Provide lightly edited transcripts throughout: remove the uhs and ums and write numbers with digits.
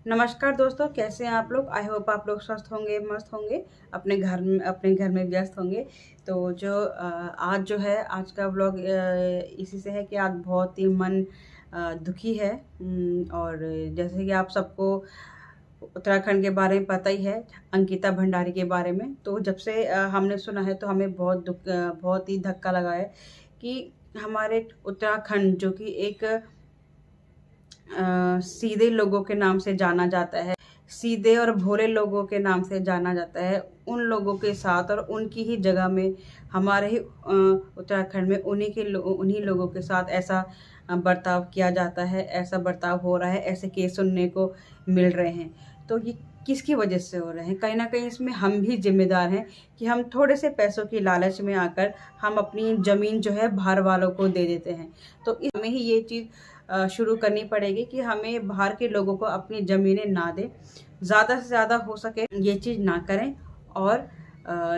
नमस्कार दोस्तों, कैसे हैं आप लोग। आई होप आप लोग स्वस्थ होंगे, मस्त होंगे, अपने घर में व्यस्त होंगे। तो आज जो है, आज का व्लॉग इसी से है कि आज बहुत ही मन दुखी है। और जैसे कि आप सबको उत्तराखंड के बारे में पता ही है, अंकिता भंडारी के बारे में। तो जब से हमने सुना है तो हमें बहुत ही धक्का लगा है कि हमारे उत्तराखंड जो कि एक सीधे लोगों के नाम से जाना जाता है, सीधे और भोले लोगों के नाम से जाना जाता है, उन लोगों के साथ और उनकी ही जगह में हमारे ही उत्तराखंड में उन्हीं लोगों के साथ ऐसा बर्ताव किया जाता है, ऐसा बर्ताव हो रहा है, ऐसे केस सुनने को मिल रहे हैं। तो ये किसकी वजह से हो रहे हैं? कहीं ना कहीं इसमें हम भी जिम्मेदार हैं कि हम थोड़े से पैसों की लालच में आकर हम अपनी ज़मीन जो है बाहर वालों को दे देते हैं। तो हमें ही ये चीज़ शुरू करनी पड़ेगी कि हमें बाहर के लोगों को अपनी ज़मीनें ना दें, ज़्यादा से ज़्यादा हो सके ये चीज़ ना करें। और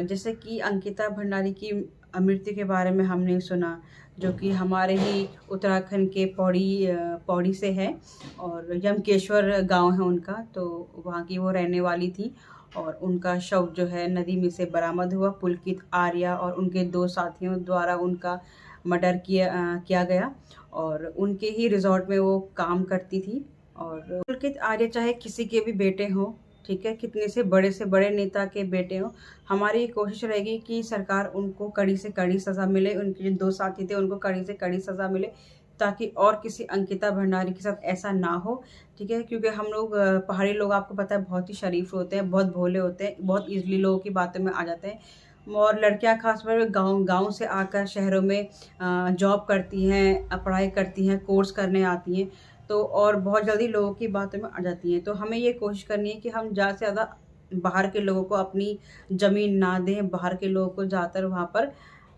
जैसे कि अंकिता भंडारी की मृत्यु के बारे में हमने सुना, जो कि हमारे ही उत्तराखंड के पौड़ी से है और यमकेश्वर गांव है उनका। तो वहाँ की वो रहने वाली थी और उनका शव जो है नदी में से बरामद हुआ। पुलकित आर्या और उनके 2 साथियों द्वारा उनका मर्डर किया गया और उनके ही रिजॉर्ट में वो काम करती थी। और पुलकित आर्य चाहे किसी के भी बेटे हों, ठीक है, कितने से बड़े नेता के बेटे हों, हमारी ये कोशिश रहेगी कि सरकार उनको कड़ी से कड़ी सज़ा मिले, उनके जो 2 साथी थे उनको कड़ी से कड़ी सज़ा मिले, ताकि और किसी अंकिता भंडारी के साथ ऐसा ना हो। ठीक है, क्योंकि हम लोग पहाड़ी लोग, आपको पता है, बहुत ही शरीफ होते हैं, बहुत भोले होते हैं, बहुत ईजिली लोगों की बातों में आ जाते हैं। और लड़कियां खासकर गांव से आकर शहरों में जॉब करती हैं, पढ़ाई करती हैं, कोर्स करने आती हैं, तो और बहुत जल्दी लोगों की बातों में आ जाती हैं। तो हमें ये कोशिश करनी है कि हम ज़्यादा से ज़्यादा बाहर के लोगों को अपनी ज़मीन ना दें, बाहर के लोगों को ज़्यादातर वहाँ पर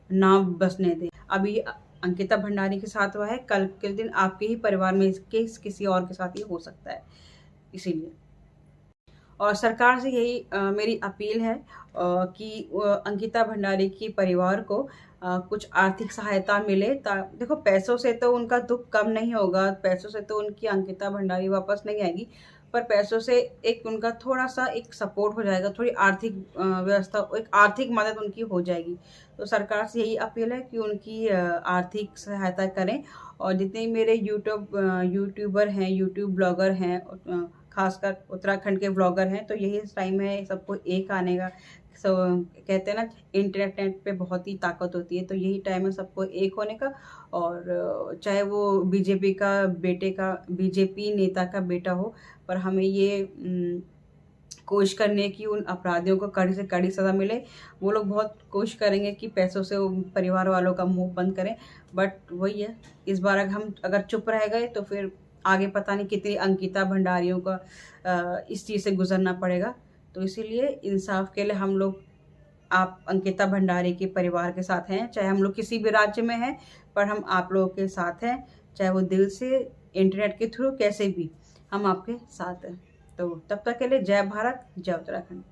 ना बसने दें। अभी अंकिता भंडारी के साथ हुआ है, कल के दिन आपके ही परिवार में इसके किसी और के साथ ये हो सकता है। इसीलिए और सरकार से यही मेरी अपील है कि अंकिता भंडारी की परिवार को कुछ आर्थिक सहायता मिले। देखो, पैसों से तो उनका दुख कम नहीं होगा, पैसों से तो उनकी अंकिता भंडारी वापस नहीं आएगी, पर पैसों से एक उनका थोड़ा सा एक सपोर्ट हो जाएगा, थोड़ी आर्थिक व्यवस्था, एक आर्थिक मदद उनकी हो जाएगी। तो सरकार से यही अपील है कि उनकी आर्थिक सहायता करें। और जितने मेरे यूट्यूबर हैं, यूट्यूब ब्लॉगर हैं, खासकर उत्तराखंड के ब्लॉगर हैं, तो यही टाइम है सबको एक आने का। कहते हैं ना, इंटरनेट पे बहुत ही ताकत होती है, तो यही टाइम है सबको एक होने का। और चाहे वो बीजेपी नेता का बेटा हो, पर हमें ये कोशिश करनी है कि उन अपराधियों को कड़ी से कड़ी सज़ा मिले। वो लोग बहुत कोशिश करेंगे कि पैसों से वो परिवार वालों का मुंह बंद करें, बट वही है, इस बार अगर चुप रह गए तो फिर आगे पता नहीं कितनी अंकिता भंडारियों का इस चीज़ से गुजरना पड़ेगा। तो इसीलिए इंसाफ के लिए हम लोग, आप अंकिता भंडारी के परिवार के साथ हैं, चाहे हम लोग किसी भी राज्य में हैं, पर हम आप लोगों के साथ हैं, चाहे वो दिल से, इंटरनेट के थ्रू, कैसे भी हम आपके साथ हैं। तो तब तक के लिए जय भारत, जय उत्तराखंड।